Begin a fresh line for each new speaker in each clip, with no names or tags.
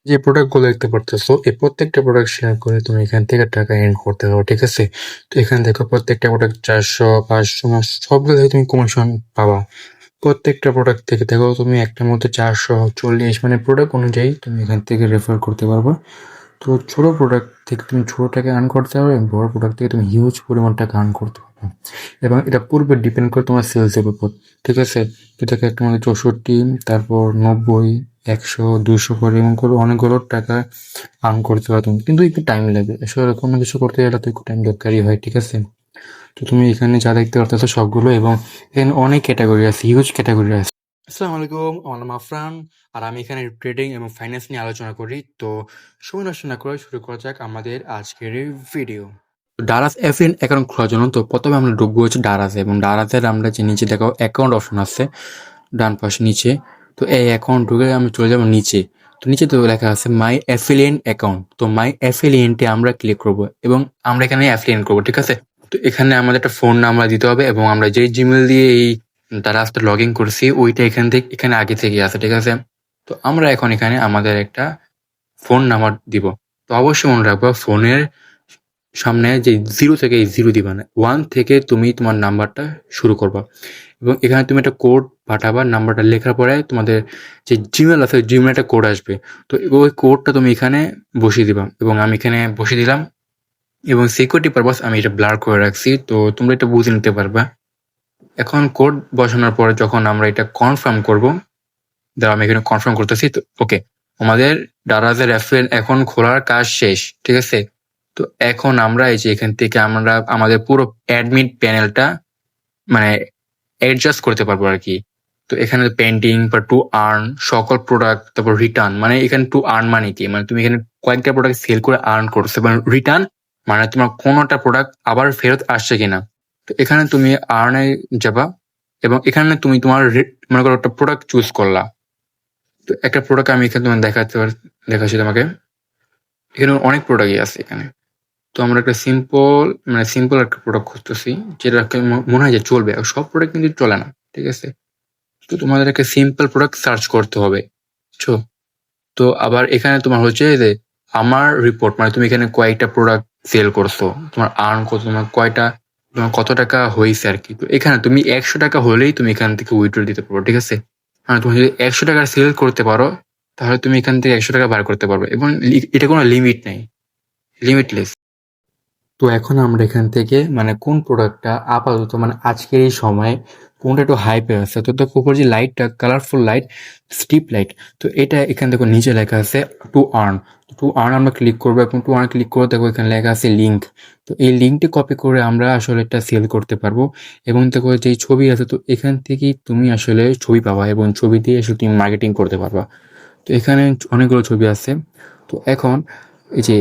যে প্রোডাক্ট গুলো দেখতে পারতেছো এই প্রত্যেকটা প্রোডাক্ট শেয়ার করে তুমি এখান থেকে টাকা এর্ন করতে পারো, ঠিক আছে? তো এখানে দেখো প্রত্যেকটা প্রোডাক্ট 400 500 সবগুলো থেকে তুমি কমিশন পাবা। প্রত্যেকটা প্রোডাক্ট থেকে দেখো তুমি একটার মধ্যে 440 মানে প্রোডাক্ট অনুযায়ী তুমি এখান থেকে রেফার করতে পারবা। তো ছোট প্রোডাক্ট থেকে তুমি ছোট টাকা আর্ন করতে পারো এবং বড় প্রোডাক্ট থেকে তুমি হিউজ পরিমাণ টাকা আর্ন করতে পারবে। এবং এটা পুরোপুরি ডিপেন্ড করে তোমার সেলসের উপর, ঠিক আছে? এটাকে একটা মধ্যে 64, তারপর 90, 100, 200 করে এমন করে অনেকগুলো টাকা আর্ন করতে পারো তুমি, কিন্তু একটু টাইম লাগবে। আসলে কোনো কিছু করতে গেলে তো একটু টাইম দরকারই হয়, ঠিক আছে? তো তুমি এখানে যা দেখতে পারতেছো সবগুলো, এবং এখানে অনেক ক্যাটাগরি আছে, হিউজ ক্যাটাগরি আছে। আসসালামু আলাইকুম, আমার নাম আফরান, আর আমি এখানে ট্রেডিং এবং ফাইন্যান্স নিয়ে আলোচনা করি। তো সময় নষ্ট না করে শুরু করা যাক আমাদের আজকের এই ভিডিও। ডারাস এফএন অ্যাকাউন্ট খোলার জন্য তো প্রথমে আমরা ঢুকবো হচ্ছে ডারাসে, এবং ডারাসের আমরা যে নিচে দেখো অ্যাকাউন্ট অপশন আছে ডান পাশে নিচে। তো এই অ্যাকাউন্ট ঢুকে আমি চলে যাবো নিচে। তো নিচে তো লেখা আছে মাই অ্যাফিলিয়েন্ট অ্যাকাউন্ট। তো মাই অ্যাফিলিয়েন্টে আমরা ক্লিক করব এবং আমরা এখানে অ্যাফিলিয়েন্ট করবো, ঠিক আছে? তো এখানে আমাদের একটা ফোন নাম্বার দিতে হবে, এবং আমরা যেই জিমেল দিয়ে এই ডারাসটা লগ ইন করছি ওইটা এখান থেকে এখানে আগে থেকে আছে, ঠিক আছে? তো আমরা এখন এখানে আমাদের একটা ফোন নাম্বার দিব। তো অবশ্যই মনে রাখবা ফোনের সামনে যে 0 থেকে 0 দিবা না, 1 থেকে তুমি তোমার নাম্বারটা শুরু করবা, এবং এখানে তুমি একটা কোড পাঠাবা। নাম্বারটা লেখার পরে তোমাদের যে জিমেল আছে জিমেল একটা কোড আসবে। তো ওই কোডটা তুমি এখানে বসিয়ে দিবা, এবং আমি এখানে বসিয়ে দিলাম, এবং সিকিউরিটি পারপাস আমি এটা ব্লার করে রাখছি, তো তোমরা এটা বুঝে নিতে পারবা। এখন কোড বসানোর পরে যখন আমরা এটা কনফার্ম করব, দাঁড়াও আমি এখানে কনফার্ম করতেছি। তো ওকে, আমাদের ডারাজের রেফারেল এখন খোলার কাজ শেষ, ঠিক আছে? তো এখন আমরা এই যে এখান থেকে আমরা আমাদের পুরো অ্যাডমিন প্যানেলটা মানে অ্যাডজাস্ট করতে পারবো আর কি। তো এখানে পেন্টিং বা টু আর্ন সকল প্রোডাক্ট, তারপর রিটার্ন, মানে এখানে টু আর্ন মানে কি, মানে তুমি এখানে কয়েকটা প্রোডাক্ট সেল করে আর্ন করছো, এবং রিটার্ন মানে তোমার কোনোটা প্রোডাক্ট আবার ফেরত আসছে কিনা। তো এখানে তুমি আর্নে যাবা, এবং এখানে তুমি তোমার মনে করো একটা প্রোডাক্ট চুজ করলা। তো একটা প্রোডাক্ট আমি এখানে তোমার দেখাচ্ছি তোমাকে। এখানে অনেক প্রোডাক্টই আছে এখানে। তো আমরা একটা সিম্পল একটা প্রোডাক্ট খুঁজতেছি, যেটা মনে হয় যে চলবে। আর সব প্রোডাক্ট কিন্তু চলে না, ঠিক আছে? তো তোমাদের একটা সিম্পল প্রোডাক্ট সার্চ করতে হবে, বুঝছো? তো আবার এখানে তোমার হচ্ছে যে আমার রিপোর্ট, মানে তুমি এখানে কয়েকটা প্রোডাক্ট সেল করছো, তোমার আর্ন কত, তোমার কত টাকা হয়েছে আর কি। তো এখানে তুমি 100 টাকা হলেই তুমি এখান থেকে উইথড্র দিতে পারো, ঠিক আছে? মানে তুমি যদি 100 টাকা সেল করতে পারো, তাহলে তুমি এখান থেকে 100 টাকা বার করতে পারবে, এবং এটা কোনো লিমিট নেই, লিমিটলেস। তো এখন আমরা এখান থেকে মানে কোন প্রোডাক্টটা আপাতত মানে আজকের এই সময় কোনটা একটু হাইপে আছে, তো দেখো উপর যে লাইটটা কালারফুল লাইট, স্ট্রিপ লাইট, তো এটা এখানে দেখো নিচে লেখা আছে টু আর্ন। টু আর্ন আমরা ক্লিক করবো, এবং টু আর্ন ক্লিক করে দেখো এখানে লেখা আছে লিঙ্ক। তো এই লিঙ্কটি কপি করে আমরা আসলে এটা সেল করতে পারবো। এবং দেখো যে ছবি আছে, তো এখান থেকেই তুমি আসলে ছবি পাবা, এবং ছবি দিয়ে আসলে তুমি মার্কেটিং করতে পারবা। তো এখানে অনেকগুলো ছবি আছে। তো এখন এই যে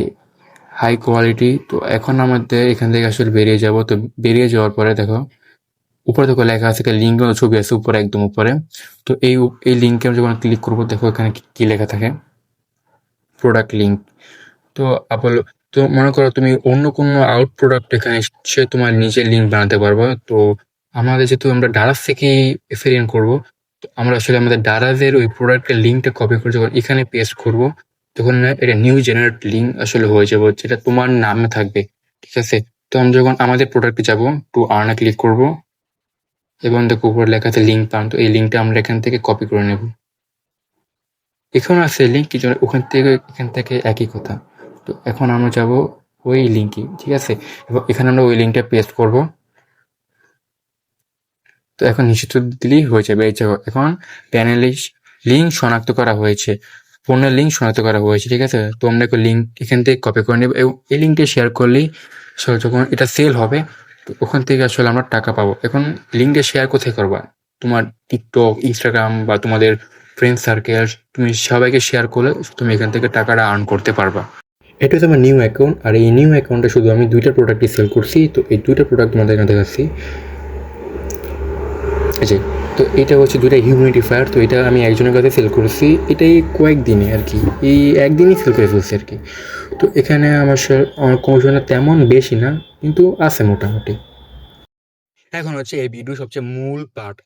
হাই কোয়ালিটি, তো এখন আমাদের এখান থেকে আসলে বেরিয়ে যাব। তো বেরিয়ে যাওয়ার পরে দেখো উপরে দেখো লেখা আছে একটা লিঙ্ক, ছবি আছে উপরে, একদম উপরে। তো এই লিঙ্কে আমরা যখন ক্লিক করবো দেখো এখানে কি কি লেখা থাকে, প্রোডাক্ট লিঙ্ক। তো আপল তো মনে করো তুমি অন্য কোনো আউট প্রোডাক্ট এখানে সে তোমার নিজের লিঙ্ক বানাতে পারবা। তো আমাদের যেহেতু আমরা ডারাজ থেকে এফএরিএন করবো, তো আমরা আসলে আমাদের ডারাজের ওই প্রোডাক্টের লিঙ্কটা কপি করে যখন এখানে পেস্ট করব, তখন না এটা নিউ জেনারেট লিঙ্ক আসলে হয়ে যাবে, যেটা তোমার নামে থাকবে, ঠিক আছে? তো আমরা যখন আমাদের প্রোডাক্টে যাব, টু আর্নে ক্লিক করব, এবং দেখো উপরে লেখা আছে লিঙ্ক পান। তো এই লিঙ্কটা আমরা এখান থেকে কপি করে নেব। এখানে আছে লিঙ্ক, কিছু এখান থেকে একই কথা। তো এখন আমরা যাব ওই লিঙ্কে, ঠিক আছে? এবং এখানে আমরা ওই লিঙ্কটা পেস্ট করব। তো এখন নিষিদ্ধ দিলেই হয়ে যাবে। এই যে এখন প্যানেলে লিঙ্ক শনাক্ত করা হয়েছে, পণ্যের লিঙ্ক শনাক্ত করা হয়েছে, ঠিক আছে? তো আমরা লিঙ্ক এখান থেকে কপি করে নেব, এবং এই লিঙ্কটা শেয়ার করলেই যখন এটা সেল হবে, তো ওখান থেকে আসলে আমরা টাকা পাবো। এখন লিঙ্কটা শেয়ার কোথায় করবা? তোমার টিকটক, ইনস্টাগ্রাম বা তোমাদের ফ্রেন্ড সার্কেল, তুমি সবাইকে শেয়ার করলে তুমি এখান থেকে টাকাটা আর্ন করতে পারবা। এটা হচ্ছে আমার নিউ অ্যাকাউন্ট, আর এই নিউ অ্যাকাউন্টে শুধু আমি 2টা প্রোডাক্টই সেল করছি। তো এই 2টা প্রোডাক্ট তোমাদের এখানে দেখাচ্ছি। জি। তো এটা হচ্ছে 2টা হিউমিডিফায়ার। তো এটা আমি একজনের কাছে সেল করেছি, এটাই কয়েকদিনে আর কি, এই একদিনই সেল করে ফেলছি আর কি। তো এখানে আমার কমিশনটা তেমন বেশি না, কিন্তু আছে মোটামুটি। এখন হচ্ছে এই ভিডিও সবচেয়ে মূল পার্ট,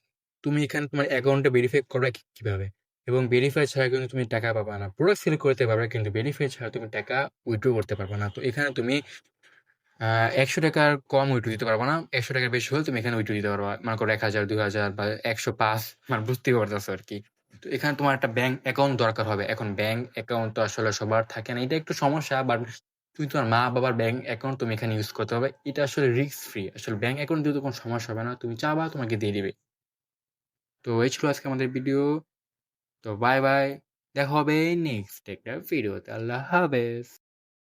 তুমি এখানে তোমার অ্যাকাউন্টটা ভেরিফাই করবে কিভাবে? এবং ভেরিফাই ছাড়া কিন্তু তুমি টাকা পাবা না। প্রোডাক্ট সেল করতে পারবে কিন্তু ভেরিফাই ছাড়া তুমি টাকা উইথড্র করতে পারবে না। তো এখানে তুমি 100 টাকার কম উইথড্র দিতে পারবে না, 100 টাকার বেশি হলে তুমি এখানে উইথড্র দিতে পারবা, মনে করো 1,000, 2,000 বা 105, মানে বুঝতেই পারতেছো আর কি। তো এখানে তোমার একটা ব্যাংক অ্যাকাউন্ট দরকার হবে। এখন ব্যাংক অ্যাকাউন্ট তো আসলে সবার থাকে না, এটা একটু সমস্যা। বাট তুমি তোমার মা বাবার ব্যাংক অ্যাকাউন্ট তুমি এখানে ইউজ করতে হবে, এটা আসলে রিস্ক ফ্রি। আসলে ব্যাংক অ্যাকাউন্ট দিয়ে তো কোনো সমস্যা হবে না, তুমি চাবা তোমাকে দিয়ে দিবে। তো এই ছিল আজকে আমাদের ভিডিও। তো বাই বাই, দেখা হবে নেক্সট একটা ভিডিওতে। আল্লাহ হাফেজ।